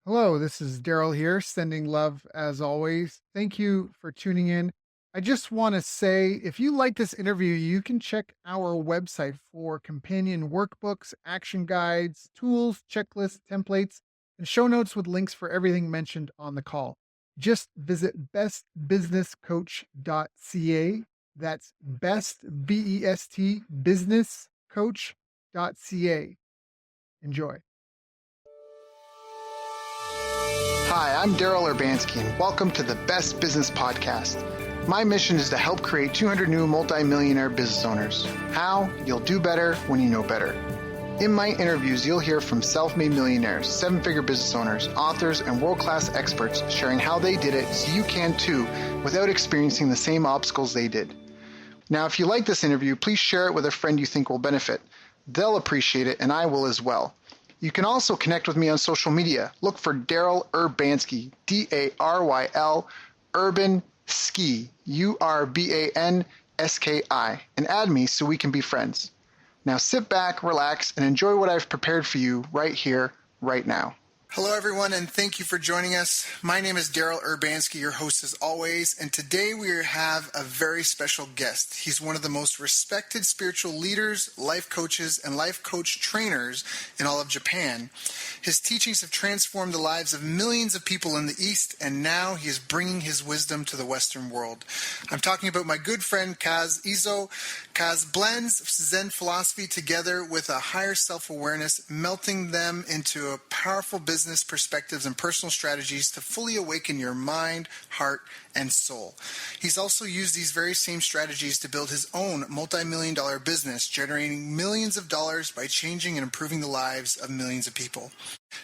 Hello, this is Daryl here, sending love as always. Thank you for tuning in. I just want to say if you like this interview, you can check our website for companion workbooks, action guides, tools, checklists, templates, and show notes with links for everything mentioned on the call. Just visit bestbusinesscoach.ca. That's best, B-E-S-T, businesscoach.ca. Enjoy. Hi, I'm Daryl Urbanski, and welcome to the Best Business Podcast. My mission is to help create 200 new multi-millionaire business owners. How? You'll do better when you know better. In my interviews, you'll hear from self-made millionaires, seven-figure business owners, authors, and world-class experts sharing how they did it so you can too, without experiencing the same obstacles they did. Now, if you like this interview, please share it with a friend you think will benefit. They'll appreciate it, and I will as well. You can also connect with me on social media. Look for Daryl Urbanski, D-A-R-Y-L, Urban Ski, U-R-B-A-N-S-K-I, and add me so we can be friends. Now sit back, relax, and enjoy what I've prepared for you right here, right now. Hello, everyone, and thank you for joining us. My name is Daryl Urbanski, your host as always, and today we have a very special guest. He's one of the most respected spiritual leaders, life coaches, and life coach trainers in all of Japan. His teachings have transformed the lives of millions of people in the East, and now he is bringing his wisdom to the Western world. I'm talking about my good friend Kaz Iso. Kaz blends Zen philosophy together with a higher self-awareness, melting them into a powerful business perspectives and personal strategies to fully awaken your mind, heart, and soul. He's also used these very same strategies to build his own multi-million-dollar business, generating millions of dollars by changing and improving the lives of millions of people.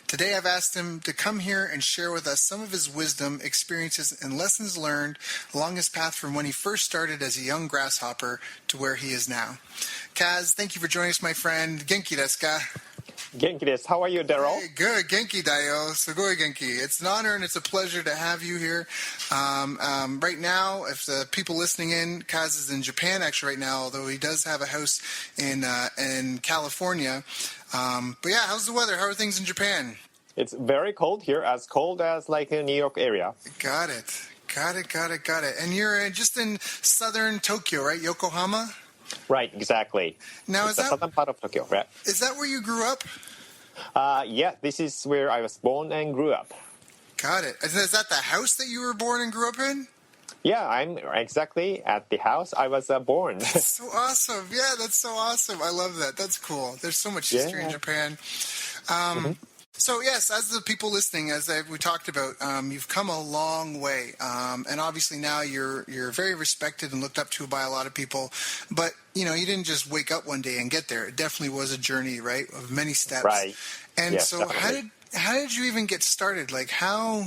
Today I've asked him to come here and share with us some of his wisdom, experiences, and lessons learned along his path from when he first started as a young grasshopper to where he is now. Kaz, thank you for joining us, my friend. Genki desu ka? Genki desu. How are you, Daryl? Hey, good. Genki da yo. Sugoi genki. It's an honor and it's a pleasure to have you here. Right now, if the people listening in, Kaz is in Japan actually right now, although he does have a house in California. But yeah, how's the weather? How are things in Japan? It's very cold here, as cold as like in New York area. Got it. And you're just in southern Tokyo, right? Yokohama? Right, exactly. Now, it's the southern part of Tokyo, right? Is that where you grew up? Yeah, this is where I was born and grew up. Got it. Is that the house that you were born and grew up in? Yeah, I'm exactly at the house I was born. That's so awesome. Yeah, that's so awesome. I love that. That's cool. There's so much history in Japan. So yes, as the people listening, as we talked about, you've come a long way, and obviously now you're very respected and looked up to by a lot of people. But you didn't just wake up one day and get there. It definitely was a journey, right, of many steps. Right. And yes, so, definitely. how did you even get started? Like how?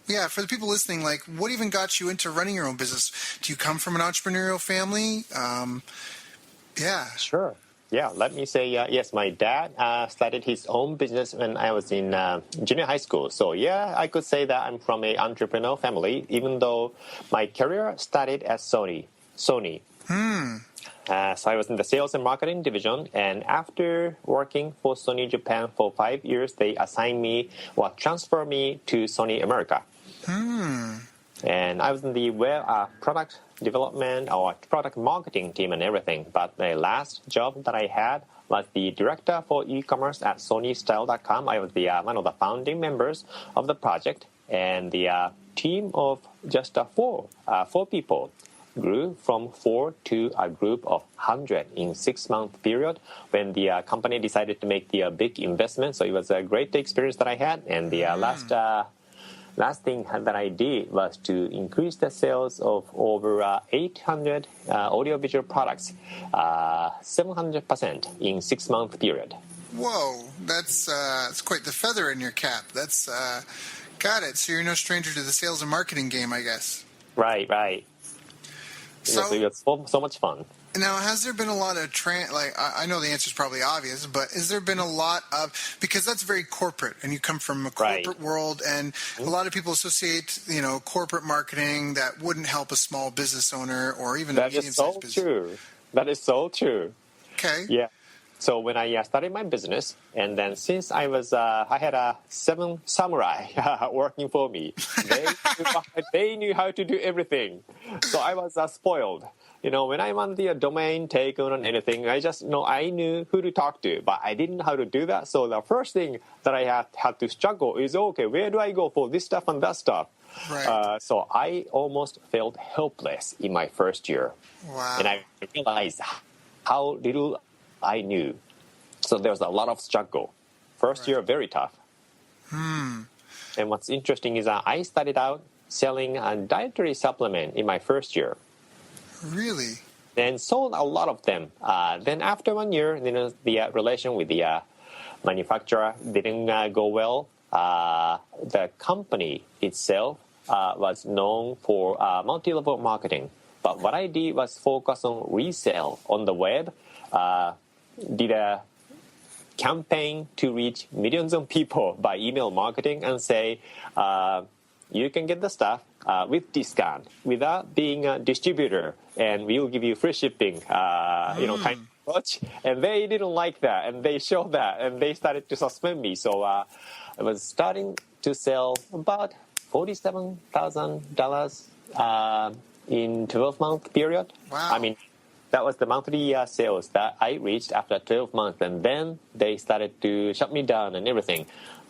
Yeah, for the people listening, like what even got you into running your own business? Do you come from an entrepreneurial family? Yeah. Sure. Yeah, let me say, yes, my dad started his own business when I was in junior high school. So, yeah, I could say that I'm from an entrepreneurial family, even though my career started at Sony. So I was in the sales and marketing division, and after working for Sony Japan for 5 years, they assigned me or transferred me to Sony America. And I was in the product development or product marketing team and everything. But the last job that I had was the director for e-commerce at SonyStyle.com. I was one of the founding members of the project, and the team of just four people grew from 4 to a group of 100 in 6-month period when the company decided to make the big investment. So it was a great experience that I had, and the last thing that I did was to increase the sales of over 800 audiovisual products, 700% in 6-month period. Whoa, that's quite the feather in your cap. That's got it. So you're no stranger to the sales and marketing game, I guess. Right. So it was so much fun. Now, has there been a lot of I know the answer is probably obvious, but has there been a lot of, because that's very corporate, and you come from a corporate world, and a lot of people associate, corporate marketing that wouldn't help a small business owner or even a medium-sized business. That is so true. Okay. Yeah. So when I started my business, and then since I had 7 samurai working for me, they knew how to do everything. So I was spoiled. When I want the domain taken on anything, I knew who to talk to, but I didn't know how to do that. So the first thing that I had to struggle is, okay, where do I go for this stuff and that stuff? Right. So I almost felt helpless in my first year. Wow. And I realized how little I knew. So there was a lot of struggle. First year, very tough. And what's interesting is that I started out selling a dietary supplement in my first year. Really? And sold a lot of them. Then after 1 year, the relation with the manufacturer didn't go well. The company itself was known for multi-level marketing. But what I did was focus on resale on the web, did a campaign to reach millions of people by email marketing and say, you can get the stuff with discount without being a distributor, and we will give you free shipping, kind of approach. And they didn't like that, and they showed that, and they started to suspend me. So I was starting to sell about $47,000 in 12-month period. Wow. I mean, that was the monthly sales that I reached after 12 months. And then they started to shut me down and everything.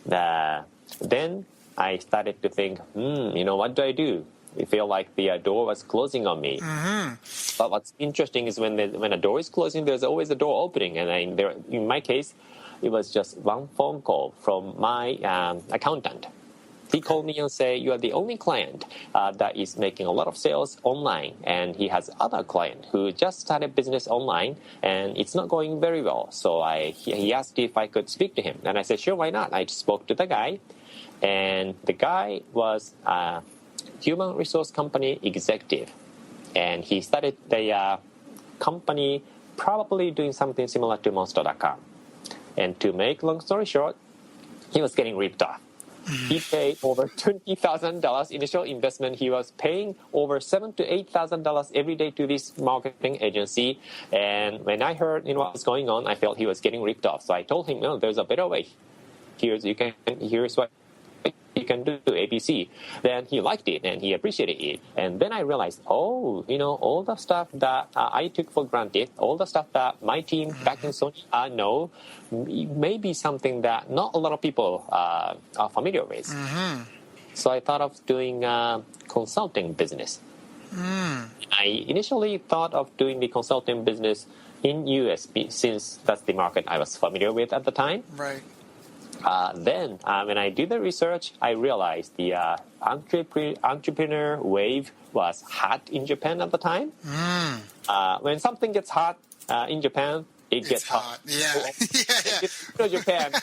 Then I started to think, what do I do? It felt like the door was closing on me. But what's interesting is when a door is closing, there's always a door opening. And in my case, it was just one phone call from my accountant. He called me and said, you are the only client that is making a lot of sales online. And he has other client who just started business online, and it's not going very well. So he asked if I could speak to him. And I said, sure, why not? I spoke to the guy. And the guy was a human resource company executive. And he started the company probably doing something similar to Monster.com. And to make long story short, he was getting ripped off. He paid over $20,000 initial investment. He was paying over $7,000 to $8,000 every day to this marketing agency. And when I heard what was going on, I felt he was getting ripped off. So I told him, there's a better way. Here's what you can do, ABC. Then he liked it and he appreciated it. And then I realized, all the stuff that I took for granted, all the stuff that my team back in Sony know, may be something that not a lot of people are familiar with. So I thought of doing consulting business. I initially thought of doing the consulting business in US since that's the market I was familiar with at the time. Right. Then, when I did the research, I realized the entrepreneur wave was hot in Japan at the time. When something gets hot in Japan, it gets hot. Yeah. Japan,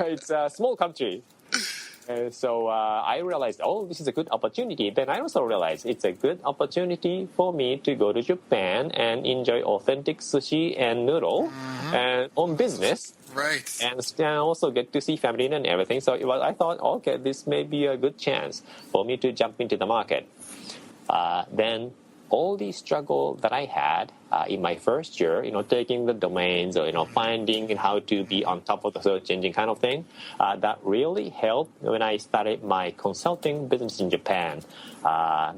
it's a small country. So I realized, this is a good opportunity. Then I also realized it's a good opportunity for me to go to Japan and enjoy authentic sushi and noodle and on business. Right. And also get to see family and everything. So I thought, okay, this may be a good chance for me to jump into the market. Then all the struggle that I had in my first year, taking the domains or, finding how to be on top of the search engine kind of thing, that really helped when I started my consulting business in Japan.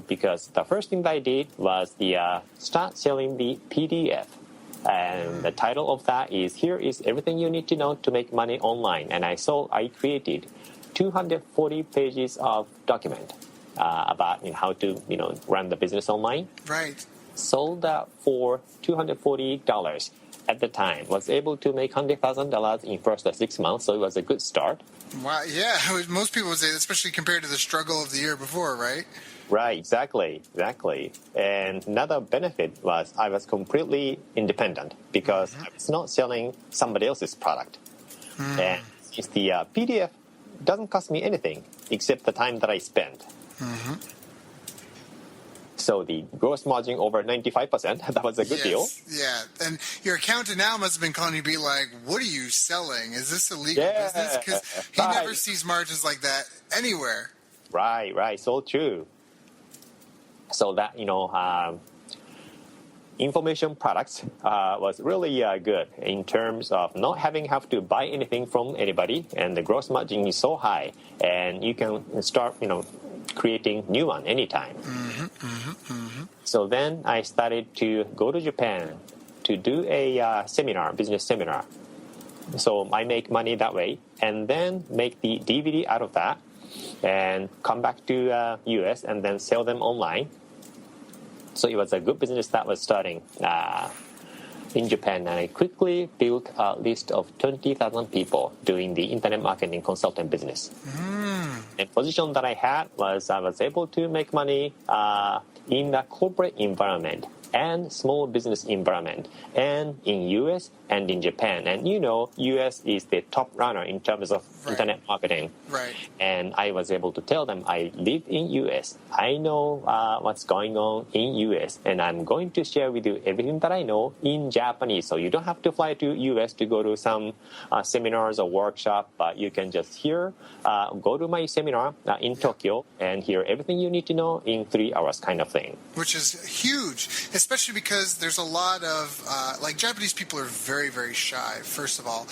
Because the first thing that I did was start selling the PDF. And the title of that is, Here is Everything You Need to Know to Make Money Online. And I created 240 pages of document about how to run the business online. Right. Sold that for $240 at the time. Was able to make $100,000 in first 6 months, so it was a good start. Wow, yeah. Most people would say, especially compared to the struggle of the year before, right? Right, exactly. And another benefit was I was completely independent because I was not selling somebody else's product. And since the PDF doesn't cost me anything except the time that I spent. So the gross margin over 95%, that was a good deal. Yeah, and your accountant now must have been calling you, be like, what are you selling? Is this a legal business? Because he never sees margins like that anywhere. Right, so true. So that, information products was really good in terms of not have to buy anything from anybody, and the gross margin is so high, and you can start, creating new one anytime. So then I started to go to Japan to do a business seminar. So I make money that way, and then make the DVD out of that, and come back to US and then sell them online. So it was a good business that was starting in Japan, and I quickly built a list of 20,000 people doing the internet marketing consultant business. The position that I had was I was able to make money in the corporate environment and small business environment, and in US and in Japan. And US is the top runner in terms of internet marketing. Right. And I was able to tell them I live in US. I know what's going on in US, and I'm going to share with you everything that I know in Japanese. So you don't have to fly to US to go to some seminars or workshop, but you can just go to my seminar in Tokyo and hear everything you need to know in 3 hours kind of thing. Which is huge, especially because there's a lot of, Japanese people are very, very shy, first of all.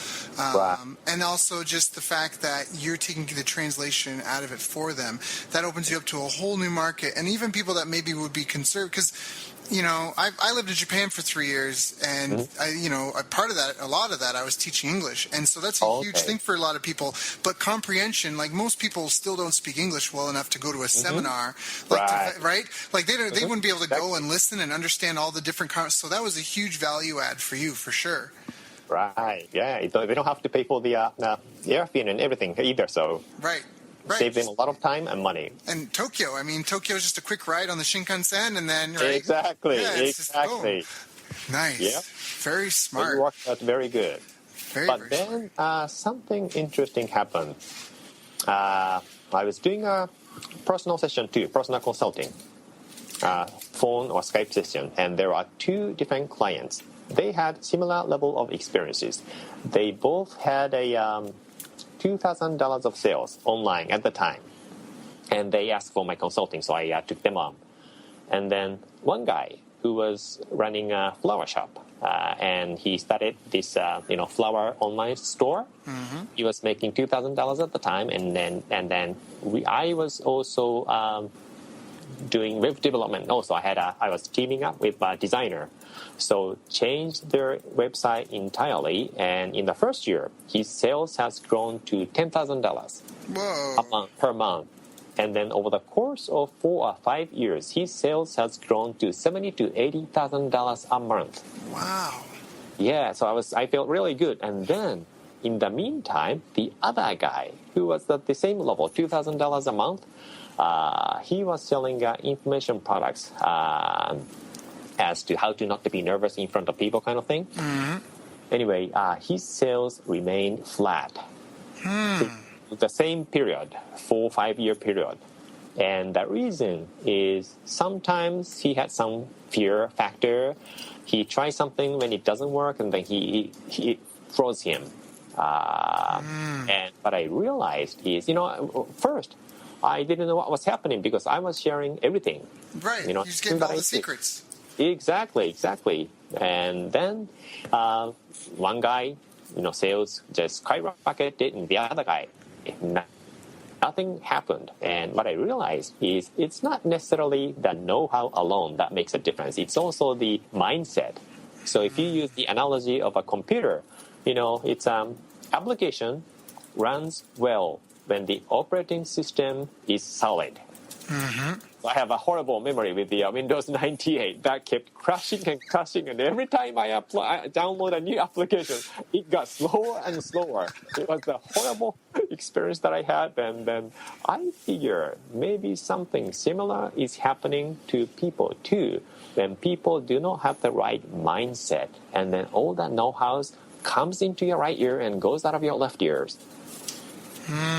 And also just the fact that you're taking the translation out of it for them. That opens you up to a whole new market. And even people that maybe would be concerned, because I lived in Japan for 3 years, and a lot of that, I was teaching English, and so that's a huge thing for a lot of people. But comprehension, most people still don't speak English well enough to go to a seminar, right? They wouldn't be able to go and listen and understand all the different. So that was a huge value add for you, for sure. Right. Yeah. They don't have to pay for the airfare and everything either. So. Right. Save them a lot of time and money. And Tokyo is just a quick ride on the Shinkansen, and then exactly. Just, nice. Yeah. Very smart. It worked out very good. Very then something interesting happened. I was doing a personal session too, personal consulting, phone or Skype session, and there are 2 different clients. They had similar level of experiences. They both had a $2,000 of sales online at the time, and they asked for my consulting, so I took them on. And then one guy who was running a flower shop, and he started this flower online store. He was making $2,000 at the time, and then I was also doing web development. Also, I was teaming up with a designer. So changed their website entirely, and in the first year, his sales has grown to $10,000 per month. And then over the course of 4 or 5 years, his sales has grown to $70,000 to $80,000 a month. Wow. Yeah, so I felt really good. And then in the meantime, the other guy who was at the same level, $2,000 a month, he was selling information products. As to how to not to be nervous in front of people kind of thing. Anyway, his sales remained flat. The same period, 4 or 5 year period. And the reason is sometimes he had some fear factor. He tries something when it doesn't work, and then he froze him. And what I realized is, first, I didn't know what was happening because I was sharing everything. Right, you just gave all the secrets. Exactly. And then one guy, sales just skyrocketed, and the other guy, nothing happened. And what I realized is it's not necessarily the know-how alone that makes a difference. It's also the mindset. So if you use the analogy of a computer, its application runs well when the operating system is solid. I have a horrible memory with the Windows 98 that kept crashing, and every time I download a new application, it got slower and slower. It was a horrible experience that I had, and then I figure maybe something similar is happening to people too, when people do not have the right mindset, and then all that know-how comes into your right ear and goes out of your left ears.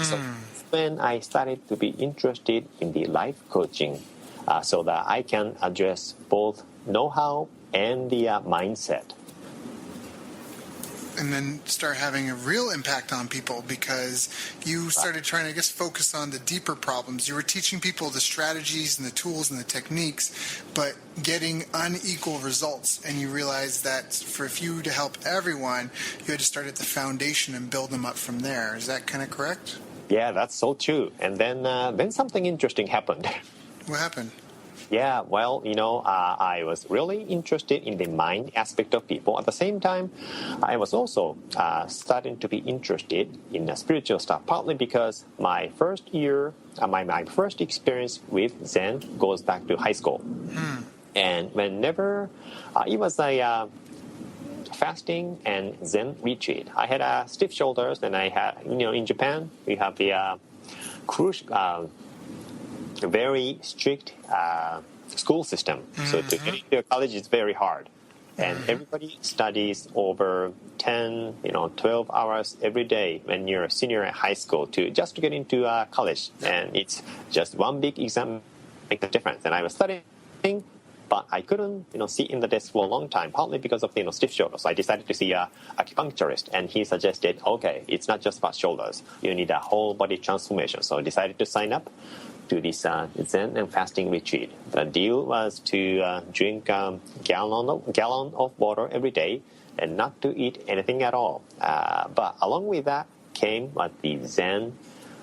So when I started to be interested in the life coaching, so that I can address both know-how and the mindset. and then start having a real impact on people because you started trying to, I guess, focus on the deeper problems. You were teaching people the strategies and the tools and the techniques, but getting unequal results. And you realized that for you to help everyone, you had to start at the foundation and build them up from there. Is that kind of correct? Yeah, that's so true. And then something interesting happened. What happened? Yeah, well, I was really interested in the mind aspect of people. At the same time, I was also starting to be interested in the spiritual stuff, partly because my first year, my first experience with Zen goes back to high school. And whenever it was a fasting and Zen retreat, I had stiff shoulders, and I had, in Japan, we have the cruise. Very strict school system. So to get into college is very hard. And everybody studies over 10, 12 hours every day when you're a senior at high school just to get into college. And it's just one big exam make the difference. And I was studying, but I couldn't, sit in the desk for a long time, partly because of the stiff shoulders. So I decided to see an acupuncturist, and he suggested, okay, it's not just about shoulders. You need a whole body transformation. So I decided to sign up to this Zen and fasting retreat. The deal was to drink a gallon of water every day and not to eat anything at all. But along with that came the Zen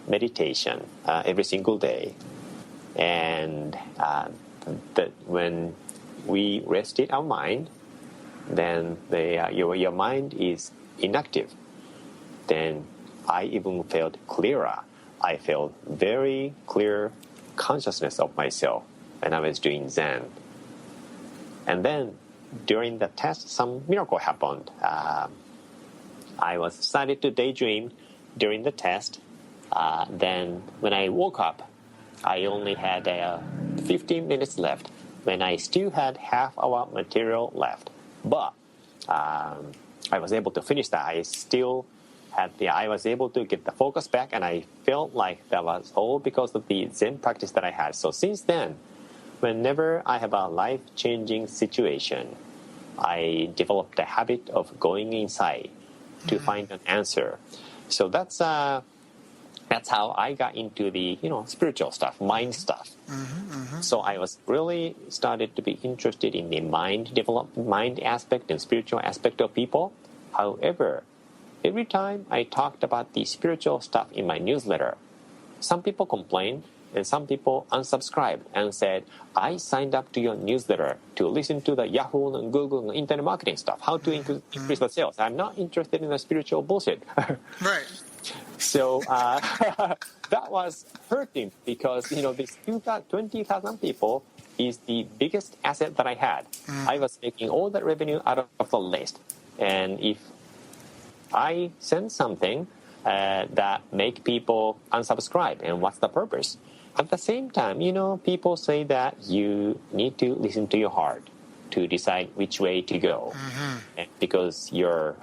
meditation every single day. And when we rested our mind, then your mind is inactive. Then I even felt clearer. I felt very clear consciousness of myself when I was doing Zen. And then during the test, some miracle happened. I was started to daydream during the test. Then when I woke up, I only had 15 minutes left when I still had half our material left. But I was able to finish that. I was able to get the focus back, and I felt like that was all because of the Zen practice that I had. So since then, whenever I have a life-changing situation, I developed the habit of going inside to find an answer. So that's how I got into the spiritual stuff, mind stuff. So I was really started to be interested in the mind aspect and spiritual aspect of people. However, every time I talked about the spiritual stuff in my newsletter, some people complained and some people unsubscribed and said, I signed up to your newsletter to listen to the Yahoo and Google and internet marketing stuff, how to increase the sales. I'm not interested in the spiritual bullshit. Right. So that was hurting because, this 20,000 people is the biggest asset that I had. I was making all that revenue out of the list. And if I send something that make people unsubscribe, and what's the purpose? At the same time, people say that you need to listen to your heart to decide which way to go, because your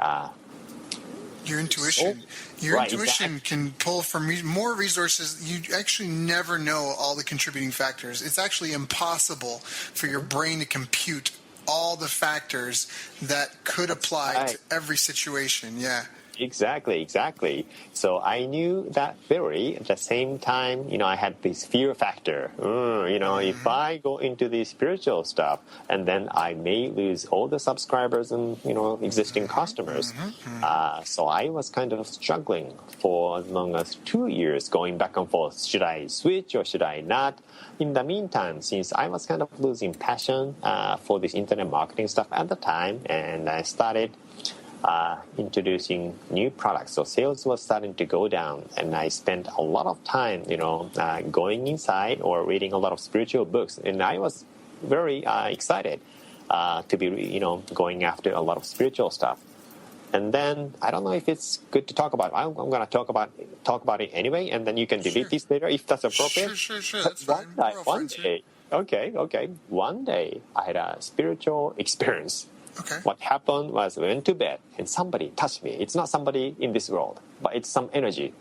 intuition, intuition can pull from more resources. You actually never know all the contributing factors. It's actually impossible for your brain to compute all the factors that could apply to every situation. Yeah. Exactly. So I knew that theory. At the same time, I had this fear factor. If I go into the spiritual stuff, and then I may lose all the subscribers and, existing customers. So I was kind of struggling for as long as 2 years, going back and forth. Should I switch or should I not? In the meantime, since I was kind of losing passion for this internet marketing stuff at the time, and I started introducing new products. So sales was starting to go down, and I spent a lot of time, going inside or reading a lot of spiritual books. And I was very excited to be, going after a lot of spiritual stuff. And then I don't know if it's good to talk about. I'm going to talk about it anyway, and then you can delete this later if that's appropriate. Sure. That's fine. One day, okay. One day I had a spiritual experience. Okay. What happened was we went to bed and somebody touched me. It's not somebody in this world, but it's some energy.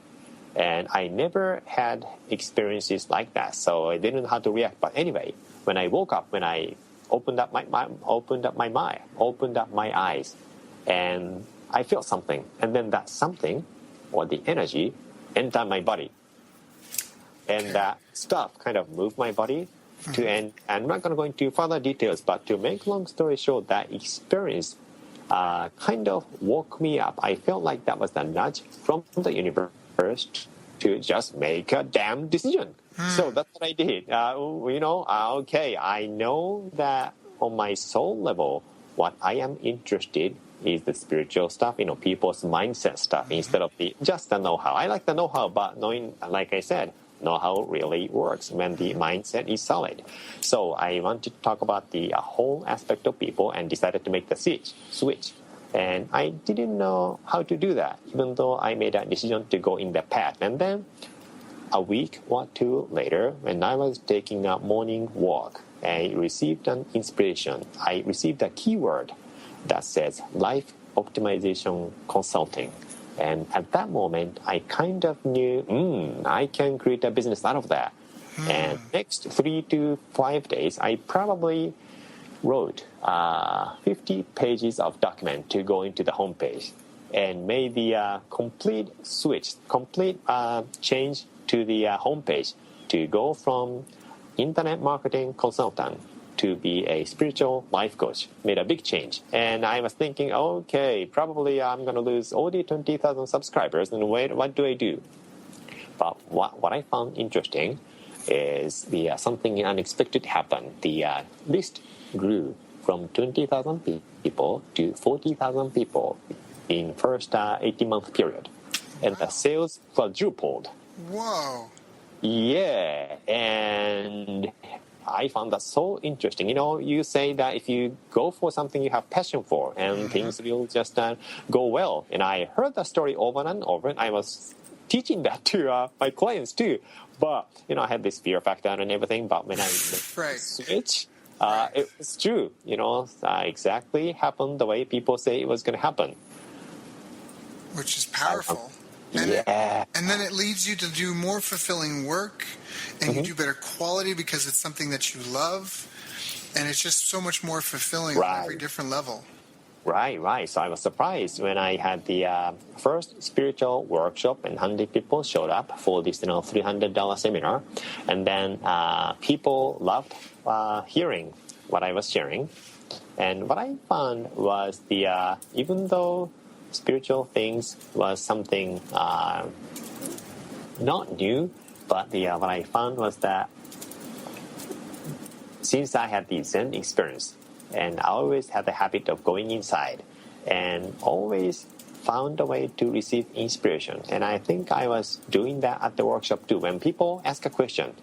And I never had experiences like that, so I didn't know how to react. But anyway, when I woke up, when I opened up my eyes, and I felt something. And then that something, or the energy, entered my body. And that stuff kind of moved my body to, and I'm not going to go into further details, but to make long story short, that experience kind of woke me up. I felt like that was the nudge from the universe to just make a damn decision. So that's what I did. Okay, I know that on my soul level, what I am interested is the spiritual stuff, people's mindset stuff, instead of just the know-how. I like the know-how, but knowing, like I said, know-how really works when the mindset is solid. So I wanted to talk about the whole aspect of people and decided to make the switch. And I didn't know how to do that, even though I made a decision to go in the path. And then a week or two later, when I was taking a morning walk, I received an inspiration. I received a keyword that says life optimization consulting. And at that moment, I kind of knew, I can create a business out of that. And next 3 to 5 days, I probably wrote 50 pages of document to go into the homepage and made the complete change to the homepage to go from internet marketing consultant to be a spiritual life coach. Made a big change. And I was thinking, okay, probably I'm going to lose all the 20,000 subscribers. And what do I do? But what I found interesting is something unexpected happened. The list grew from 20,000 people to 40,000 people in first 18-month period. And the sales quadrupled. Whoa. Yeah, and I found that so interesting. You say that if you go for something you have passion for, and things will just go well. And I heard that story over and over, and I was teaching that to my clients too. But, I had this fear factor and everything. But when I switch, it was true. Exactly happened the way people say it was going to happen. Which is powerful. And then it leads you to do more fulfilling work, and you do better quality because it's something that you love, and it's just so much more fulfilling on every different level. Right. So I was surprised when I had the first spiritual workshop, and 100 people showed up for this $300 seminar, and then people loved hearing what I was sharing. And what I found was even though spiritual things was something not new, but what I found was that since I had the Zen experience, and I always had the habit of going inside and always found a way to receive inspiration. And I think I was doing that at the workshop too. When people ask a question,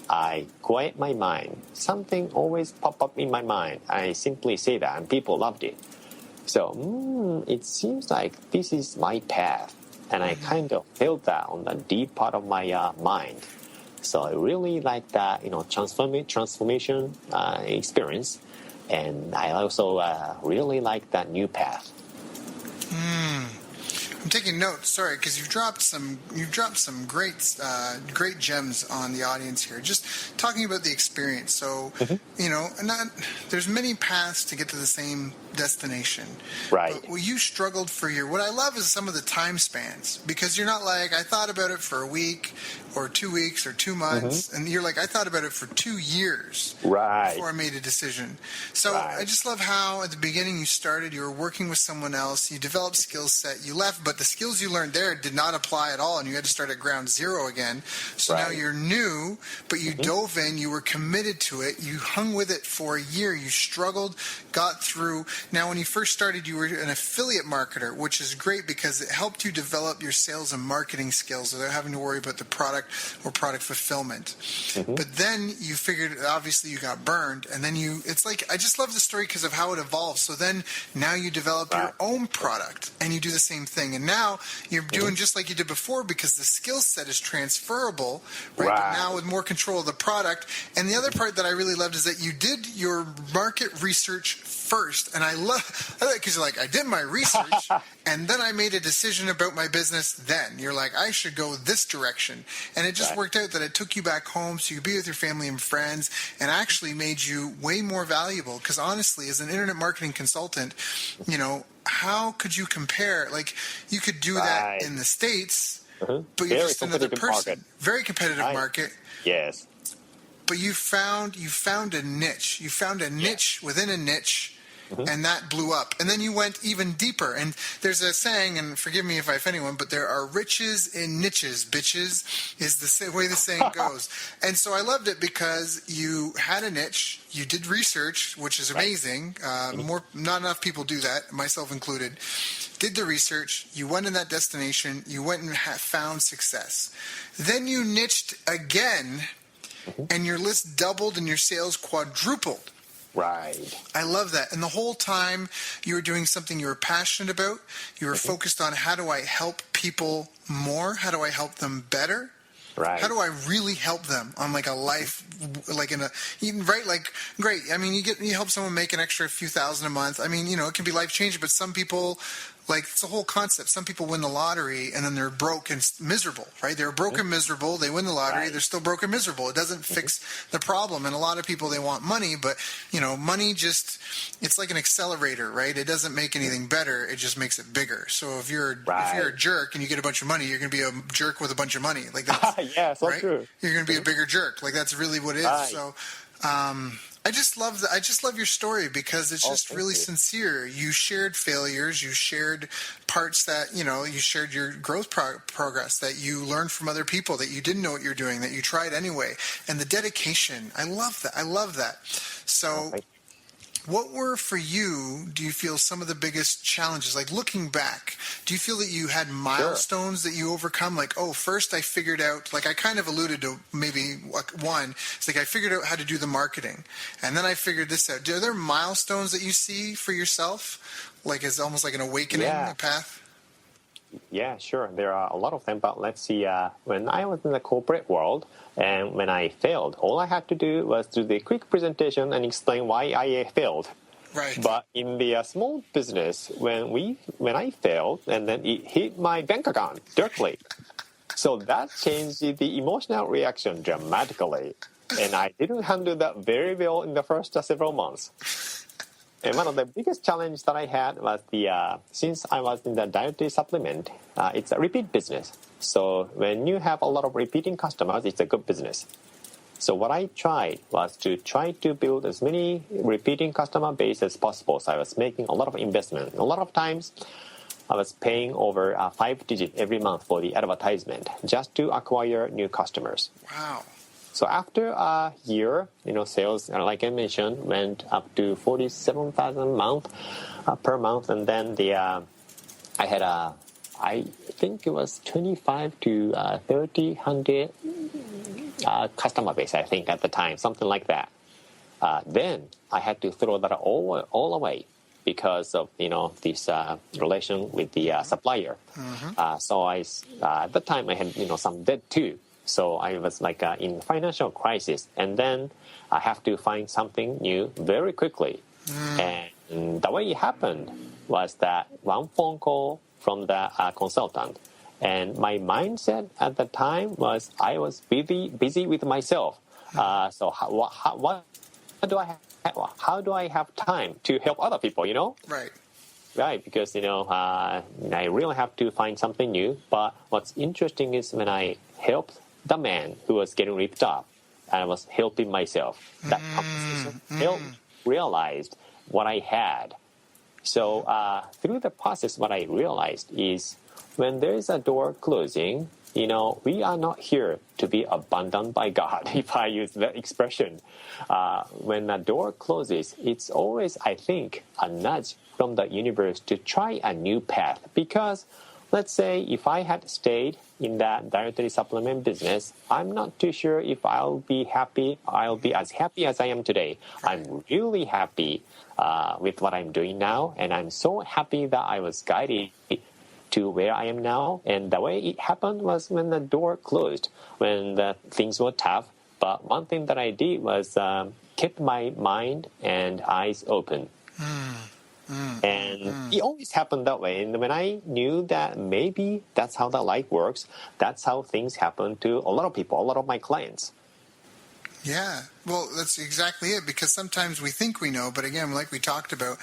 I quiet my mind. Something always pop up in my mind. I simply say that, and people loved it. So it seems like this is my path, and I kind of felt that on the deep part of my mind. So I really like that, transformation experience, and I also really like that new path. I'm taking notes, sorry, because you've dropped some great gems on the audience here. Just talking about the experience. So, there's many paths to get to the same destination. Right. But you struggled for what I love is some of the time spans, because you're not like, I thought about it for a week or 2 weeks or 2 months, and you're like, I thought about it for 2 years before I made a decision. So I just love how at the beginning you were working with someone else, you developed skill set, you left, but the skills you learned there did not apply at all, and you had to start at ground zero again. So now you're new, but you dove in, you were committed to it, you hung with it for a year, you struggled, got through. Now, when you first started, you were an affiliate marketer, which is great because it helped you develop your sales and marketing skills without having to worry about the product or product fulfillment. But then you figured, obviously, you got burned, and then it's like, I just love the story because of how it evolved. So then now you develop your own product, and you do the same thing. And now you're doing just like you did before because the skill set is transferable, right? But now with more control of the product. And the other part that I really loved is that you did your market research first. And I love that because you're like, I did my research and then I made a decision about my business then. You're like, I should go this direction. And it just worked out that it took you back home so you could be with your family and friends and actually made you way more valuable. Because honestly, as an internet marketing consultant, how could you compare? Like, you could do that in the States, but you're Very just another person. market. Very competitive market. Yes. But you found a niche. You found a niche within a niche, and that blew up. And then you went even deeper. And there's a saying, and forgive me if I offend anyone, but there are riches in niches, bitches, is the way the saying goes. And so I loved it because you had a niche, you did research, which is amazing. Not enough people do that, myself included. Did the research, you went in that destination, you went and found success. Then you niched again, and your list doubled and your sales quadrupled. Right. I love that. And the whole time you were doing something you were passionate about. You were focused on, how do I help people more? How do I help them better? Right. How do I really help them on like a life, like great. I mean, you help someone make an extra few thousand a month. I mean, it can be life changing, but some people, like, it's a whole concept. Some people win the lottery and then they're broke and miserable, right? They're broke and miserable. They win the lottery. They're still broke and miserable. It doesn't fix the problem. And a lot of people, they want money, but money it's like an accelerator, right? It doesn't make anything better. It just makes it bigger. So if you're a jerk and you get a bunch of money, you're going to be a jerk with a bunch of money. Like that's yeah, so right? true. You're going to be a bigger jerk. Like that's really what it is. Right. So, I just love your story because it's just really sincere. You shared failures, you shared parts that, you shared your growth progress that you learned from other people, that you didn't know what you're doing, that you tried anyway. And the dedication, I love that. So what were, for you, do you feel some of the biggest challenges? Like, looking back, do you feel that you had milestones that you overcome? Like, first I figured out, like I kind of alluded to maybe one, it's like I figured out how to do the marketing, and then I figured this out. Are there milestones that you see for yourself? Like, it's almost like an awakening path? Yeah, sure. There are a lot of them, but let's see. When I was in the corporate world and when I failed, all I had to do was do the quick presentation and explain why I failed. Right. But in the small business, when I failed, and then it hit my bank account directly. So that changed the emotional reaction dramatically. And I didn't handle that very well in the first several months. And one of the biggest challenges that I had was since I was in the dietary supplement, it's a repeat business. So when you have a lot of repeating customers, it's a good business. So what I tried was to build as many repeating customer base as possible. So I was making a lot of investment. A lot of times I was paying over 5 digits every month for the advertisement just to acquire new customers. Wow. So after a year, sales, like I mentioned, went up to 47,000 per month, and then I think it was 25 to 3,000 customer base, I think, at the time, something like that. Then I had to throw that all away because of this relation with the supplier. So at the time I had some debt too. So I was like in financial crisis, and then I have to find something new very quickly. And the way it happened was that one phone call from the consultant, and my mindset at the time was I was busy with myself. So how do I have time to help other people? Right. Right, because I really have to find something new. But what's interesting is when I helped the man who was getting ripped off, I was helping myself. That conversation helped realize what I had. So through the process, what I realized is when there is a door closing, we are not here to be abandoned by God, if I use that expression. When a door closes, it's always, I think, a nudge from the universe to try a new path. Because let's say if I had stayed in that dietary supplement business, I'm not too sure if I'll be as happy as I am today. I'm really happy with what I'm doing now, and I'm so happy that I was guided to where I am now. And the way it happened was when the door closed, when the things were tough. But one thing that I did was keep my mind and eyes open. And it always happened that way. And when I knew that maybe that's how the life works, that's how things happen to a lot of people, a lot of my clients. Yeah, well, that's exactly it, because sometimes we think we know, but again, like we talked about,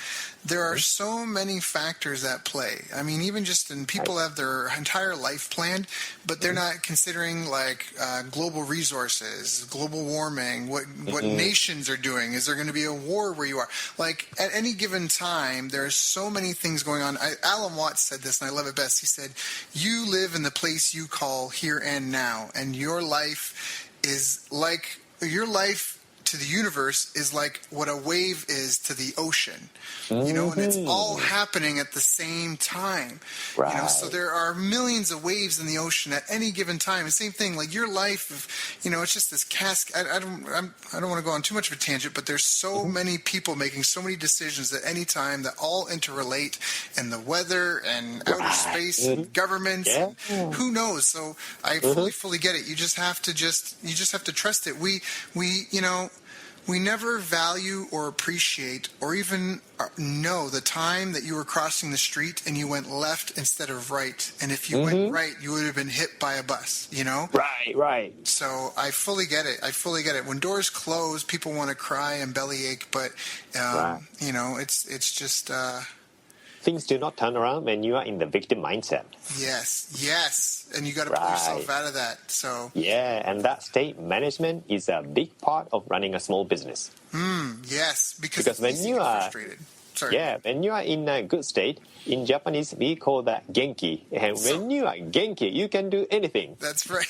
there are so many factors at play. I mean, even just in people have their entire life planned, but they're not considering like global resources, global warming, what nations are doing. Is there going to be a war where you are? Like at any given time, there are so many things going on. Alan Watts said this, and I love it best. He said, "You live in the place you call here and now, and your life is like." Your life to the universe is like what a wave is to the ocean, and it's all happening at the same time. Right. So there are millions of waves in the ocean at any given time. The same thing, like your life, it's just this cascade. I don't want to go on too much of a tangent, but there's so many people making so many decisions at any time that all interrelate, and the weather and outer space and governments, and who knows. So I fully get it. You just have to trust it. We never value or appreciate or even know the time that you were crossing the street and you went left instead of right. And if you went right, you would have been hit by a bus, Right. So I fully get it. When doors close, people want to cry and bellyache, but, it's just... Things do not turn around when you are in the victim mindset. Yes. And you got to pull yourself out of that. So yeah, and that state management is a big part of running a small business. Yes, because when you are frustrated. Sorry. Yeah, when you are in a good state, in Japanese we call that genki. And when you are genki, you can do anything. That's right.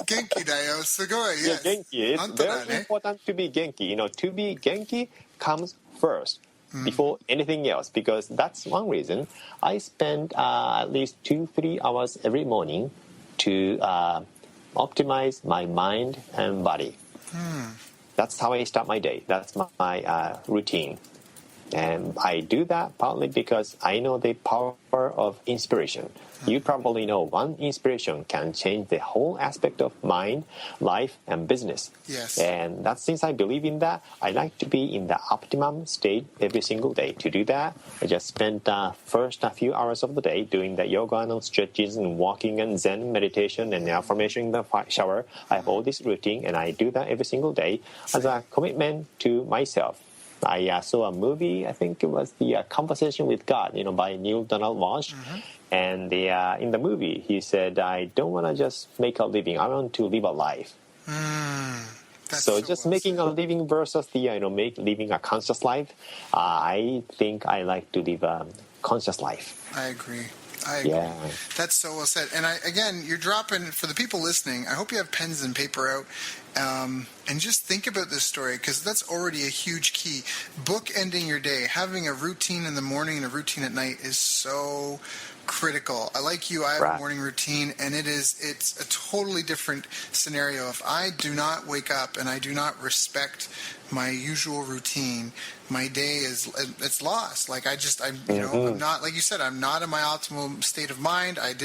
Genki da yo, sugoi. Yes. Yeah, genki. It's very important to be genki. To be genki comes first. Before anything else, because that's one reason I spend at least 2-3 hours every morning to optimize my mind and body. That's how I start my day. That's my routine. And I do that partly because I know the power of inspiration. You probably know one inspiration can change the whole aspect of mind, life, and business. Yes. And that's since I believe in that, I like to be in the optimum state every single day. To do that, I just spend the first few hours of the day doing the yoga and stretches and walking and Zen meditation and affirmation in the shower. I have all this routine, and I do that every single day as a commitment to myself. I saw a movie, I think it was The Conversation with God, by Neil Donald Walsh. And in the movie, he said, I don't want to just make a living. I want to live a life. So just making a living versus living a conscious life. I think I like to live a conscious life. I agree. Yeah. That's so well said. And again, you're dropping, for the people listening, I hope you have pens and paper out. And just think about this story, because that's already a huge key. Bookending your day, having a routine in the morning and a routine at night is so critical. I like you, I have a morning routine, and it's a totally different scenario. If I do not wake up and I do not respect my usual routine, my day it's lost. Like I'm not, like you said, I'm not in my optimal state of mind. I'm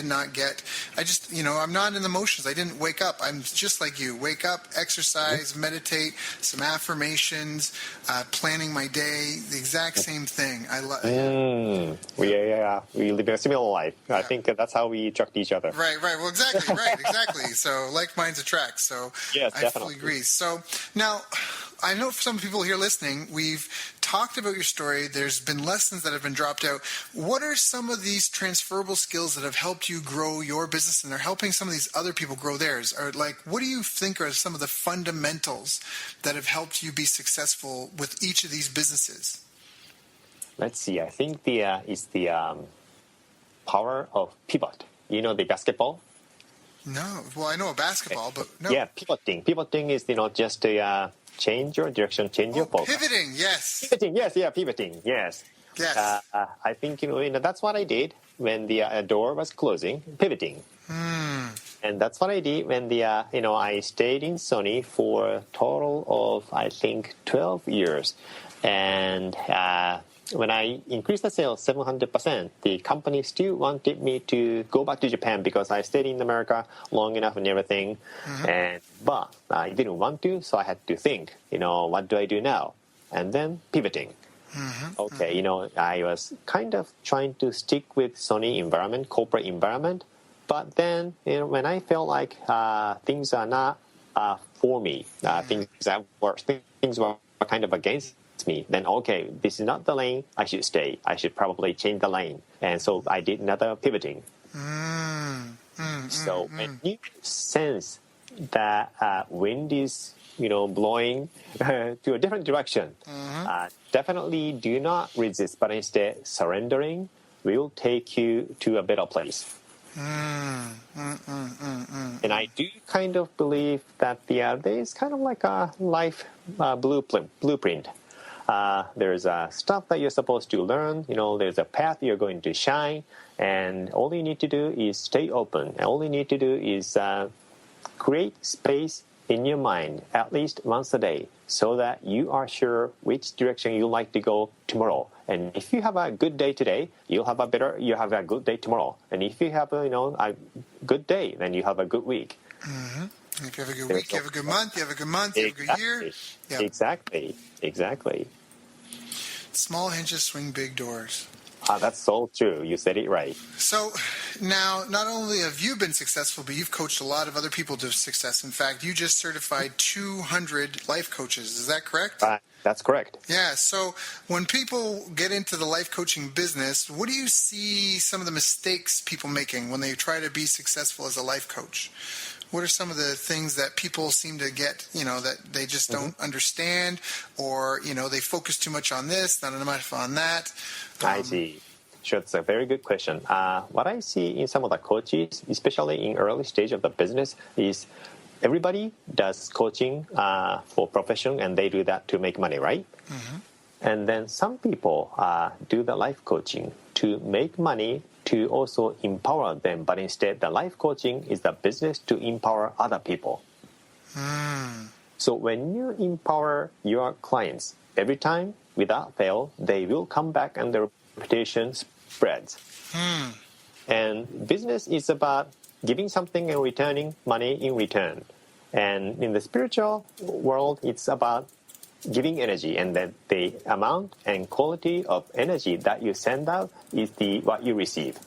not in the motions. I didn't wake up. I'm just like you. Wake up, exercise, meditate, some affirmations, planning my day, the exact same thing. I love We live in a similar life. Yeah. I think that's how we attract each other. Right. Well, exactly. So like minds attract. So yes, I fully agree. So now, I know for some people here listening, we've talked about your story. There's been lessons that have been dropped out. What are some of these transferable skills that have helped you grow your business and are helping some of these other people grow theirs? Or what do you think are some of the fundamentals that have helped you be successful with each of these businesses? Let's see. I think it's the power of pivot. You know the basketball? No. Well, I know a basketball, but no. Yeah, pivoting. Pivoting is just a change your direction, change your focus. Pivoting, yes. Pivoting, yes. Yes. I think that's what I did when the door was closing, pivoting. And that's what I did when I stayed in Sony for a total of, I think, 12 years. And when I increased the sales 700%, the company still wanted me to go back to Japan because I stayed in America long enough and everything. But I didn't want to, so I had to think, what do I do now? And then pivoting. Okay, I was kind of trying to stick with Sony environment, corporate environment. But then, when I felt like things are not for me. Things were kind of against me. Then okay, this is not the lane. I should stay. I should probably change the lane. And so I did another pivoting. So when you sense that wind is blowing to a different direction, definitely do not resist, but instead surrendering will take you to a better place. And I do kind of believe that there's kind of like a life blueprint. There's stuff that you're supposed to learn. There's a path you're going to shine, and all you need to do is stay open. And all you need to do is create space in your mind at least once a day, so that you are sure which direction you like to go tomorrow. And if you have a good day today, you have a good day tomorrow. And if you have a good day, then you have a good week. If you have a good week, you have a good month, you have a good month, you have a good year. Yep. Exactly. Small hinges swing big doors. That's so true. You said it right. So now, not only have you been successful, but you've coached a lot of other people to success. In fact, you just certified 200 life coaches. Is that correct? That's correct. Yeah. So when people get into the life coaching business, what do you see some of the mistakes people making when they try to be successful as a life coach? What are some of the things that people seem to get, that they just don't understand, or, they focus too much on this, not enough on that? I see. Sure, it's a very good question. What I see in some of the coaches, especially in early stage of the business, is everybody does coaching for profession, and they do that to make money, right? And then some people do the life coaching to make money, to also empower them, but instead the life coaching is the business to empower other people. So when you empower your clients, every time, without fail, they will come back and their reputation spreads. And business is about giving something and returning money in return. And in the spiritual world, it's about giving energy, and that the amount and quality of energy that you send out is what you receive.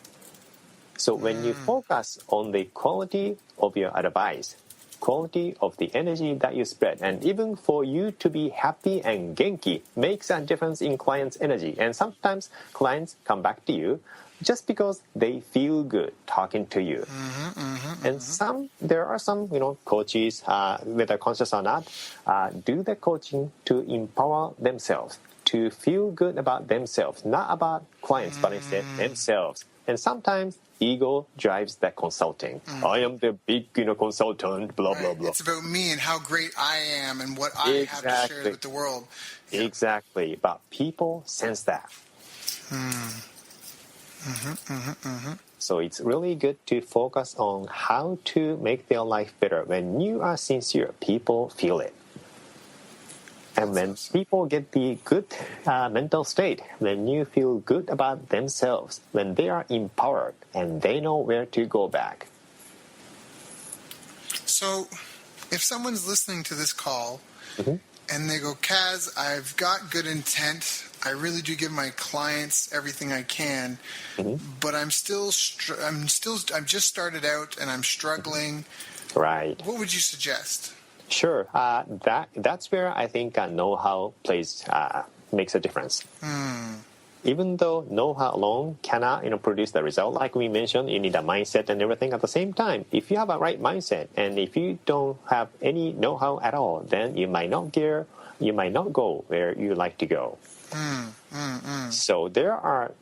So when you focus on the quality of your advice, quality of the energy that you spread, and even for you to be happy and genki makes a difference in clients' energy. And sometimes clients come back to you just because they feel good talking to you. And there are some coaches, whether conscious or not, do the coaching to empower themselves, to feel good about themselves, not about clients, but instead themselves. And sometimes ego drives the consulting. I am the big consultant, blah, blah, blah. It's about me and how great I am and what I have to share with the world. Exactly. But people sense that. So it's really good to focus on how to make their life better. When you are sincere, people feel it. And when people get the good mental state, when you feel good about themselves, when they are empowered and they know where to go back. So if someone's listening to this call and they go, Kaz, I've got good intent. I really do give my clients everything I can, but I'm just started out and I'm struggling. Right. What would you suggest? Sure. That's where I think know-how makes a difference. Even though know-how alone cannot produce the result, like we mentioned, you need a mindset and everything at the same time. If you have a right mindset, and if you don't have any know-how at all, then you might not go where you like to go. So there are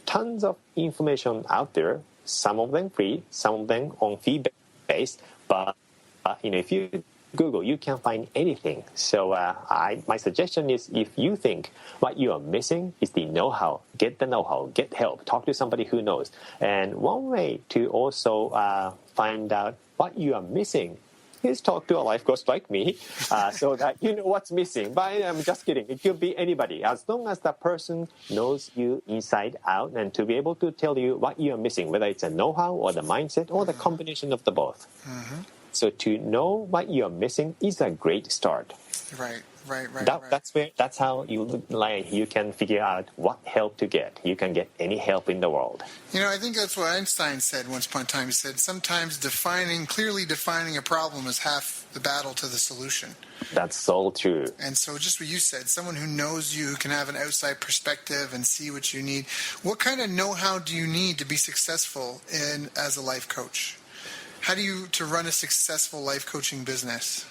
tons of information out there, some of them free, some of them on fee-based, but if you Google, you can find anything. So my suggestion is, if you think what you are missing is the know-how, get the know-how, get help, talk to somebody who knows. And one way to also find out what you are missing is talk to a life coach like me, so that you know what's missing. But I'm just kidding. It could be anybody. As long as the person knows you inside out, and to be able to tell you what you are missing, whether it's a know-how or the mindset or the combination of the both. So to know what you're missing is a great start. Right. That's how you can figure out what help to get. You can get any help in the world. I think that's what Einstein said once upon a time. He said sometimes clearly defining a problem is half the battle to the solution. That's so true. And so just what you said, someone who knows you, who can have an outside perspective and see what you need. What kind of know-how do you need to be successful as a life coach? How do you to run a successful life coaching business?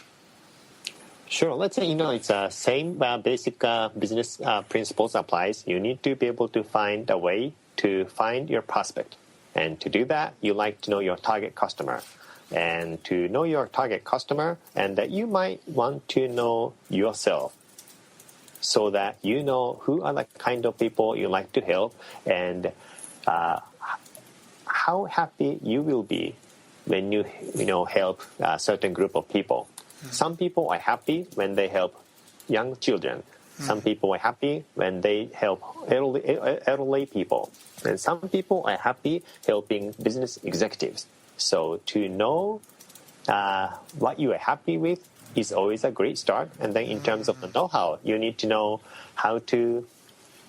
Sure. Let's say, it's the same basic business principles applies. You need to be able to find a way to find your prospect. And to do that, you like to know your target customer. And to know your target customer, and that you might want to know yourself so that you know who are the kind of people you like to help and how happy you will be when you help a certain group of people. Some people are happy when they help young children. Some people are happy when they help elderly people. And some people are happy helping business executives. So to know what you are happy with is always a great start. And then in terms of the know-how, you need to know how to,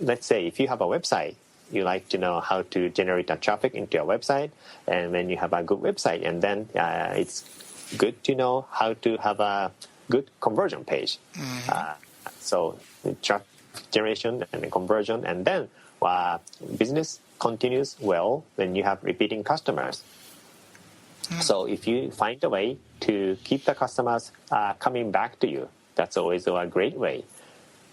let's say, if you have a website, you like to know how to generate a traffic into your website. And when you have a good website, and then it's good to know how to have a good conversion page. So traffic generation and conversion, and then business continues well when you have repeating customers. So if you find a way to keep the customers coming back to you, that's always a great way.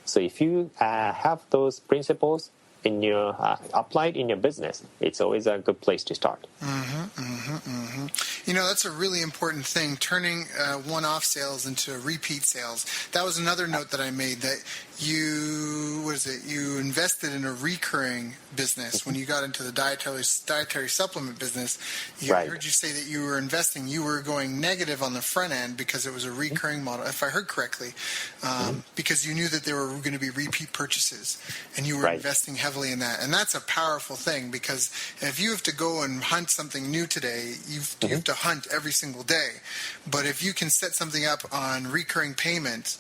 So if you have those principles in your applied in your business, it's always a good place to start. That's a really important thing, turning one-off sales into repeat sales. That was another note that I made, that you invested in a recurring business when you got into the dietary supplement business. I heard you say that you were going negative on the front end because it was a recurring model, if I heard correctly, because you knew that there were going to be repeat purchases, and you were investing heavily in that. And that's a powerful thing, because if you have to go and hunt something new today, you have to hunt every single day. But if you can set something up on recurring payments,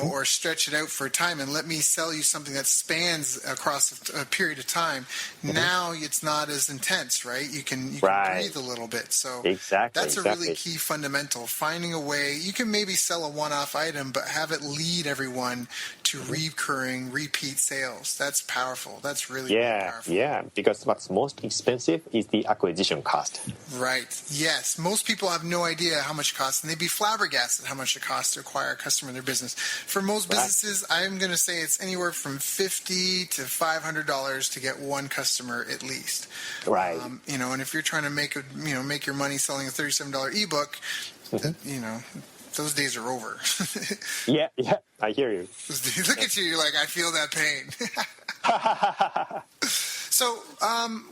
or stretch it out for a time and let me sell you something that spans across a period of time, now it's not as intense, right? You can breathe a little bit. So that's a really key fundamental. Finding a way, you can maybe sell a one-off item, but have it lead everyone to recurring, repeat sales. That's powerful. That's really powerful. Yeah, because what's most expensive is the acquisition cost. Right. Yes. Most people have no idea how much it costs, and they'd be flabbergasted how much it costs to acquire a customer in their business. For most businesses, I'm going to say it's anywhere from $50 to $500 to get one customer at least. Right. And if you're trying to make your money selling a $37 ebook, those days are over. Yeah, I hear you. Look at you, you're like, I feel that pain. So,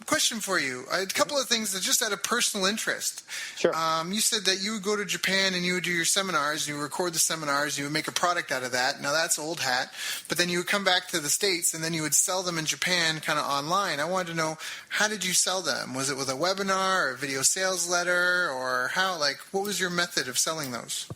question for you. A couple of things that just out of personal interest. Sure. You said that you would go to Japan and you would do your seminars, you would record the seminars, you would make a product out of that. Now, that's old hat. But then you would come back to the States and then you would sell them in Japan kind of online. I wanted to know, how did you sell them? Was it with a webinar or a video sales letter, or how? What was your method of selling those?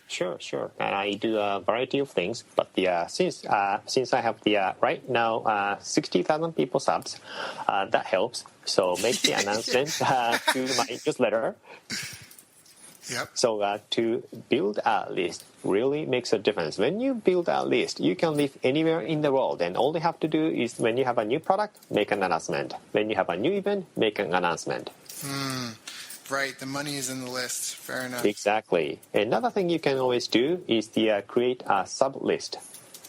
Sure. And I do a variety of things, but since I have right now 60,000 people subs, that helps. So make the announcement to my newsletter. Yep. So to build a list really makes a difference. When you build a list, you can live anywhere in the world, and all you have to do is, when you have a new product, make an announcement. When you have a new event, make an announcement. Right, the money is in the list. Fair enough. Exactly. Another thing you can always do is create a sub-list.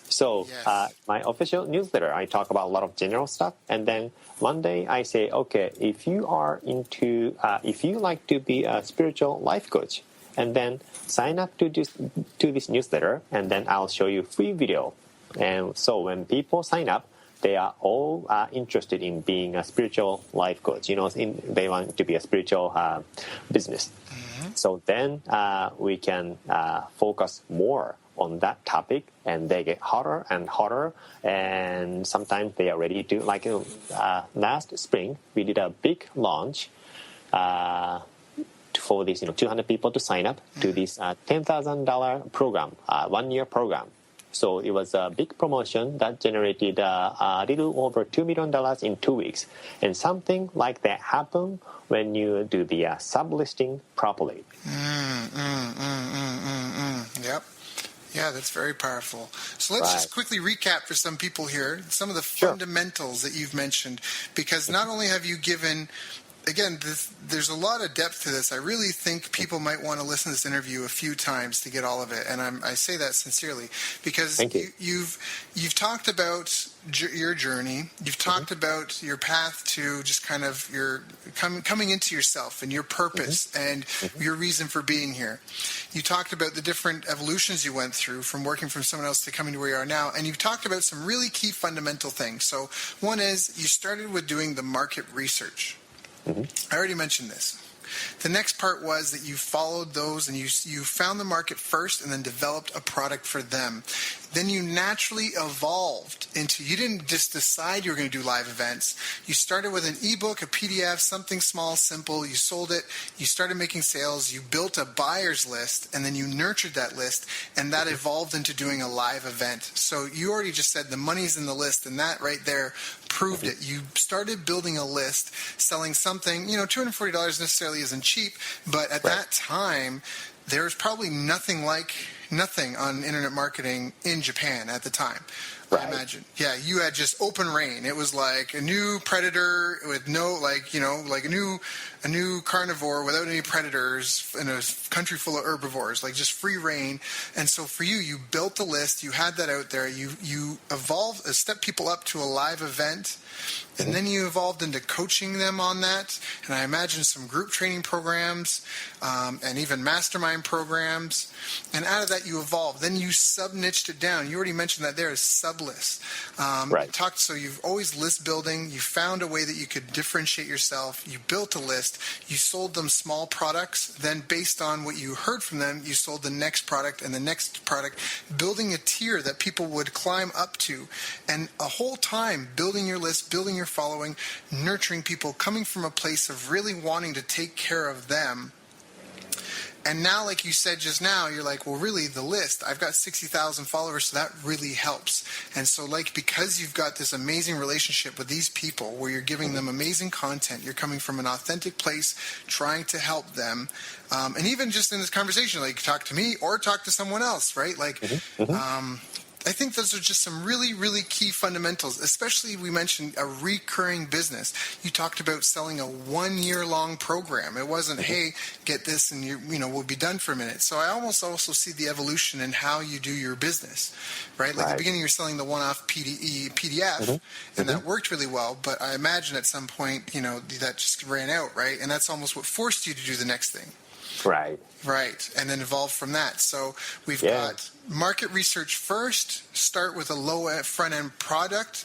So my official newsletter, I talk about a lot of general stuff, and then one day I say, okay, if you like to be a spiritual life coach, and then sign up to this newsletter, and then I'll show you free video. And so when people sign up, they are all interested in being a spiritual life coach. They want to be a spiritual business. So then we can focus more on that topic, and they get hotter and hotter. And sometimes they are ready to, last spring, we did a big launch for this, 200 people to sign up to this $10,000 program, 1-year program. So it was a big promotion that generated a little over $2 million in 2 weeks. And something like that happened when you do the sublisting properly. Yep. Yeah, that's very powerful. So let's just quickly recap for some people here some of the fundamentals that you've mentioned, because not only have you given, again, there's a lot of depth to this. I really think people might want to listen to this interview a few times to get all of it, and I say that sincerely because you've talked about your journey. You've talked about your path to just kind of your coming into yourself and your purpose and your reason for being here. You talked about the different evolutions you went through from working from someone else to coming to where you are now, and you've talked about some really key fundamental things. So one is you started with doing the market research. I already mentioned this. The next part was that you followed those and you found the market first and then developed a product for them. Then you naturally evolved into, you didn't just decide you were going to do live events. You started with an ebook, a PDF, something small, simple. You sold it. You started making sales. You built a buyer's list, and then you nurtured that list, and that evolved into doing a live event. So you already just said the money's in the list, and that right there proved it. You started building a list, selling something, $240 necessarily isn't cheap, but at that time, there's probably nothing on internet marketing in Japan at the time. I imagine. Yeah, you had just open reign. It was like a new predator with no, like a new carnivore without any predators in a country full of herbivores, like just free reign. And so for you, you built the list. You had that out there. You evolved, stepped people up to a live event, and then you evolved into coaching them on that. And I imagine some group training programs and even mastermind programs. And out of that, you evolved. Then you sub-niched it down. You already mentioned that there is sub-list. So you've always list building. You found a way that you could differentiate yourself. You built a list. You sold them small products. Then based on what you heard from them, you sold the next product and the next product, building a tier that people would climb up to. And a whole time building your list, building your following, nurturing people, coming from a place of really wanting to take care of them. And now, like you said just now, you're like, well, really, the list, I've got 60,000 followers, so that really helps. And so, because you've got this amazing relationship with these people where you're giving them amazing content, you're coming from an authentic place, trying to help them. And even just in this conversation, like, talk to me or talk to someone else, right? I think those are just some really, really key fundamentals, especially we mentioned a recurring business. You talked about selling a 1-year-long program. It wasn't, hey, get this and we'll be done for a minute. So I almost also see the evolution in how you do your business, right? Like at the beginning you're selling the one-off PDF and that worked really well, but I imagine at some point, that just ran out, right? And that's almost what forced you to do the next thing. Right, and then evolve from that. So we've got market research first, start with a low front-end product,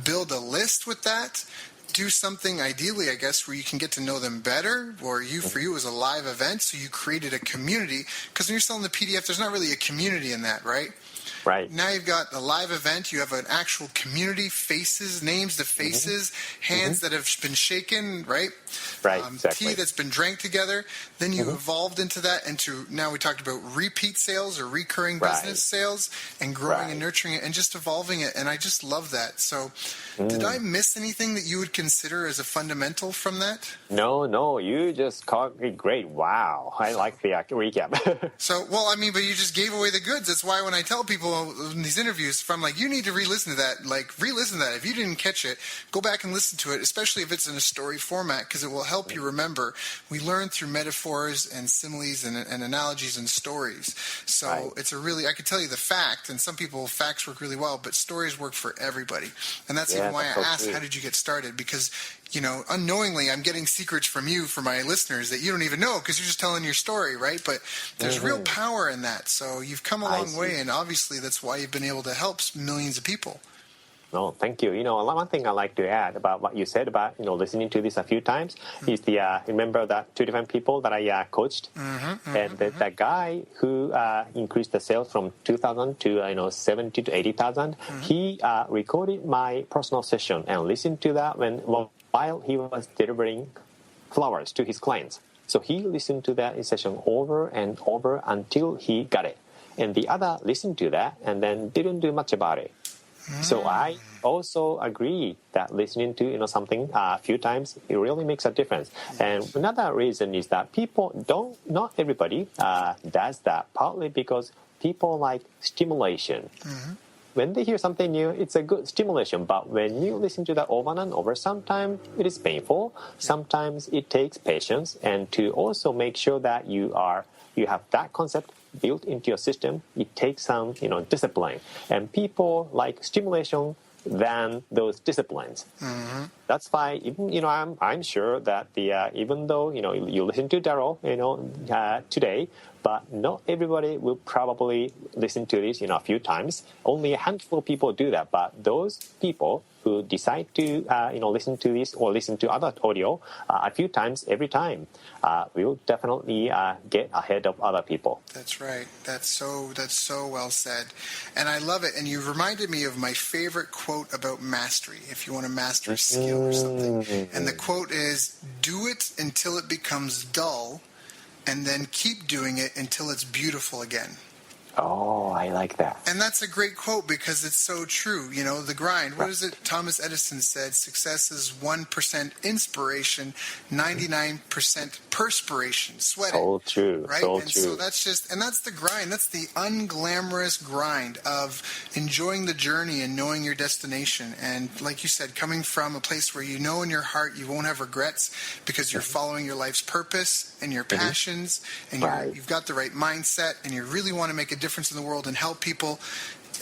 build a list with that, do something ideally, I guess, where you can get to know them better, or for you as a live event, so you created a community. Because when you're selling the PDF, there's not really a community in that, right? Right. Now you've got a live event. You have an actual community, faces, names to faces, hands that have been shaken, right? Exactly. Tea that's been drank together. Then you evolved into that, now we talked about repeat sales or recurring business sales and growing and nurturing it and just evolving it. And I just love that. So did I miss anything that you would consider as a fundamental from that? No, you just caught it great. Wow. I like the recap. But you just gave away the goods. That's why when I tell people in these interviews, if I'm like, you need to re-listen to that. If you didn't catch it, go back and listen to it, especially if it's in a story format, because it will help you remember. We learn through metaphors and similes and analogies and stories. So it's I could tell you the fact, and some people, facts work really well, but stories work for everybody. And that's even why I asked, how did you get started? Because unknowingly, I'm getting secrets from you, for my listeners, that you don't even know because you're just telling your story, right? But there's real power in that. So you've come a long way, and obviously that's why you've been able to help millions of people. No, thank you. One thing I like to add about what you said about listening to this a few times is remember that 2 different people that I coached, and the guy who increased the sales from 2,000 to 70 to 80,000. He recorded my personal session and listened to that while he was delivering flowers to his clients. So he listened to that session over and over until he got it. and the other listened to that and then didn't do much about it. So I also agree that listening to something a few times, it really makes a difference. And another reason is that not everybody does that, partly because people like stimulation. When they hear something new, it's a good stimulation. But when you listen to that over and over, sometimes it is painful. Sometimes it takes patience, and to also make sure that you have that concept built into your system, it takes some discipline. And people like stimulation than those disciplines. That's why even I'm sure that even though you listen to Daryl today, but not everybody will probably listen to this a few times. Only a handful of people do that. But those people who decide to listen to this or listen to other audio a few times every time will definitely get ahead of other people. That's right. That's so well said, and I love it. And you reminded me of my favorite quote about mastery. If you want to master a skill or something, and the quote is, "Do it until it becomes dull, and then keep doing it until it's beautiful again." Oh, I like that. And that's a great quote because it's so true. The grind. What is it? Thomas Edison said, success is 1% inspiration, 99% perspiration, sweating. So true. Right? So and true. so that's the grind. That's the unglamorous grind of enjoying the journey and knowing your destination. And like you said, coming from a place where in your heart you won't have regrets because you're following your life's purpose and your passions, and you've got the right mindset, and you really want to make a difference in the world and help people.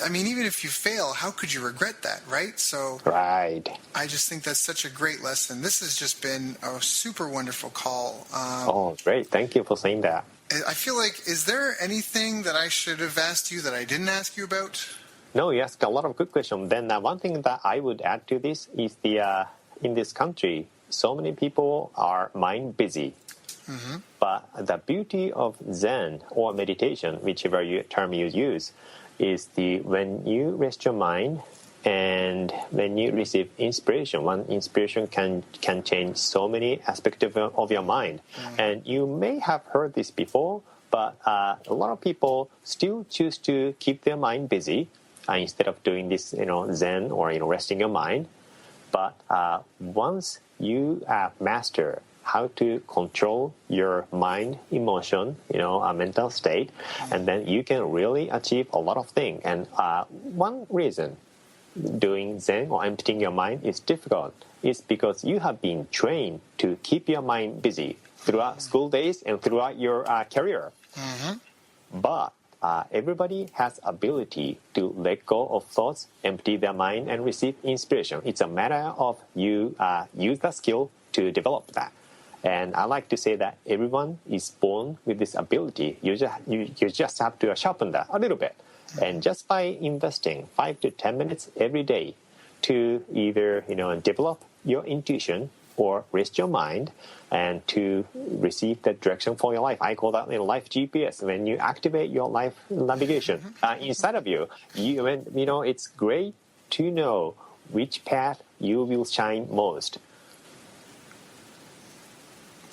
I mean, even if you fail, how could you regret that, right? So I just think that's such a great lesson. This has just been a super wonderful call. Great. Thank you for saying that. I feel like, is there anything that I should have asked you that I didn't ask you about? No, you asked a lot of good questions. Then one thing that I would add to this is in this country, so many people are mind busy. But the beauty of Zen or meditation, whichever term you use, is when you rest your mind and when you receive inspiration. One inspiration can change so many aspects of your mind. And you may have heard this before, but a lot of people still choose to keep their mind busy instead of doing this, Zen or resting your mind. But once you master how to control your mind, emotion, a mental state, and then you can really achieve a lot of things. And one reason doing Zen or emptying your mind is difficult is because you have been trained to keep your mind busy throughout school days and throughout your career. But everybody has ability to let go of thoughts, empty their mind, and receive inspiration. It's a matter of you use that skill to develop that. And I like to say that everyone is born with this ability. You just have to sharpen that a little bit. And just by investing 5 to 10 minutes every day to either develop your intuition or rest your mind and to receive the direction for your life. I call that life GPS. When you activate your life navigation inside of you, it's great to know which path you will shine most.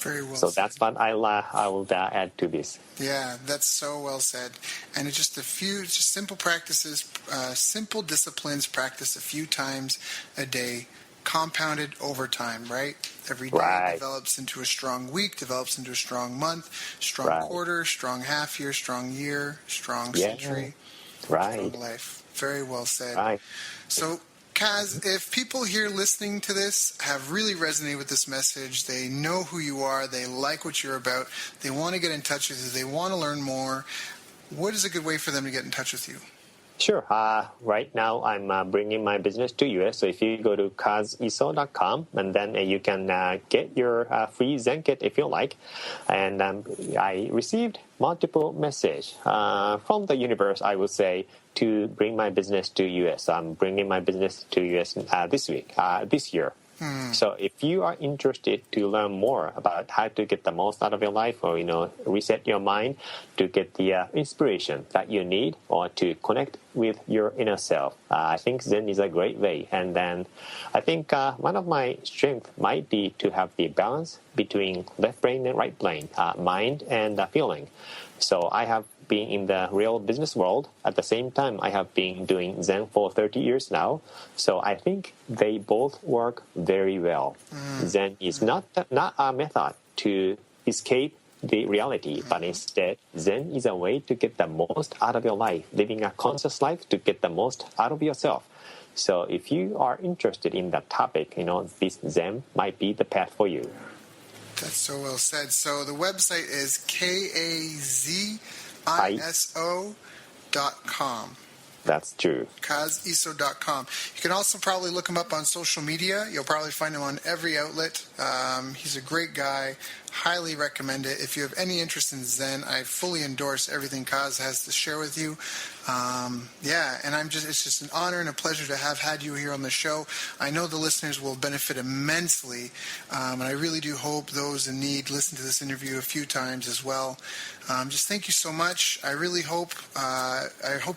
Very well So said. that's what I will add to this. Yeah, that's so well said. And it's just simple practices, simple disciplines practiced a few times a day, compounded over time, right? Every day develops into a strong week, develops into a strong month, strong quarter, strong half year, strong year, strong century, strong life. Very well said. Right. So, Kaz, if people here listening to this have really resonated with this message, they know who you are, they like what you're about, they want to get in touch with you, they want to learn more, what is a good way for them to get in touch with you? Sure. Right now, I'm bringing my business to US. So if you go to kaziso.com, and then you can get your free Zen kit if you like. And I received multiple messages from the universe, I would say, to bring my business to US. I'm bringing my business to US this year. So if you are interested to learn more about how to get the most out of your life, or reset your mind to get the inspiration that you need, or to connect with your inner self, I think Zen is a great way. And then I think one of my strengths might be to have the balance between left brain and right brain, mind and feeling. So I have been in the real business world. At the same time, I have been doing Zen for 30 years now. So I think they both work very well. Zen is not a method to escape the reality, but instead, Zen is a way to get the most out of your life, living a conscious life to get the most out of yourself. So if you are interested in that topic, this Zen might be the path for you. That's so well said. So the website is kaziso.com. That's true. KazIso.com. You can also probably look him up on social media. You'll probably find him on every outlet. He's a great guy. Highly recommend it. If you have any interest in Zen, I fully endorse everything Kaz has to share with you. And it's just an honor and a pleasure to have had you here on the show. I know the listeners will benefit immensely, and I really do hope those in need listen to this interview a few times as well. Just thank you so much. I really hope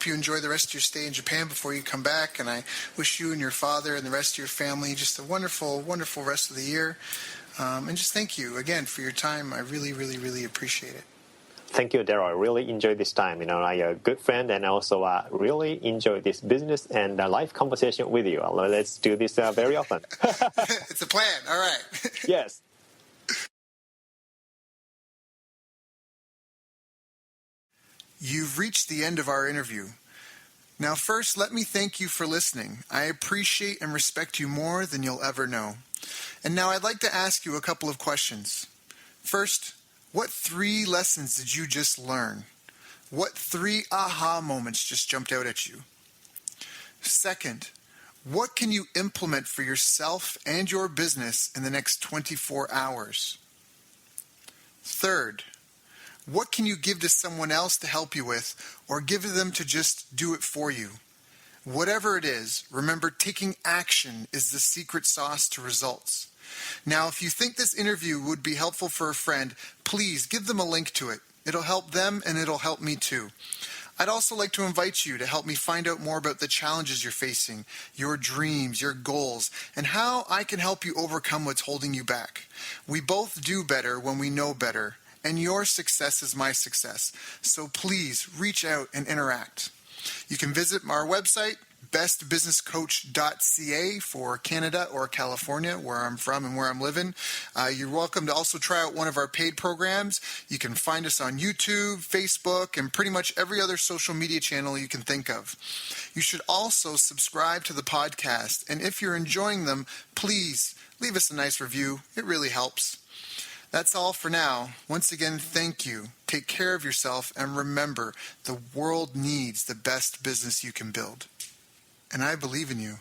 you enjoy the rest of your stay in Japan before you come back, and I wish you and your father and the rest of your family just a wonderful, wonderful rest of the year. And just thank you again for your time. I really, really, really appreciate it. Thank you, Daryl. I really enjoyed this time. I'm a good friend, and also really enjoyed this business and life conversation with you. Let's do this very often. It's a plan. All right. Yes. You've reached the end of our interview. Now, first, let me thank you for listening. I appreciate and respect you more than you'll ever know. And now I'd like to ask you a couple of questions. First, what 3 lessons did you just learn? What 3 aha moments just jumped out at you? Second, what can you implement for yourself and your business in the next 24 hours? Third, what can you give to someone else to help you with, or give them to just do it for you? Whatever it is, remember, taking action is the secret sauce to results. Now, if you think this interview would be helpful for a friend, please give them a link to it. It'll help them and it'll help me too. I'd also like to invite you to help me find out more about the challenges you're facing, your dreams, your goals, and how I can help you overcome what's holding you back. We both do better when we know better, and your success is my success. So please reach out and interact. You can visit our website, bestbusinesscoach.ca for Canada or California, where I'm from and where I'm living. You're welcome to also try out one of our paid programs. You can find us on YouTube, Facebook, and pretty much every other social media channel you can think of. You should also subscribe to the podcast, and if you're enjoying them, please leave us a nice review. It really helps. That's all for now. Once again, thank you. Take care of yourself, and remember, the world needs the best business you can build. And I believe in you.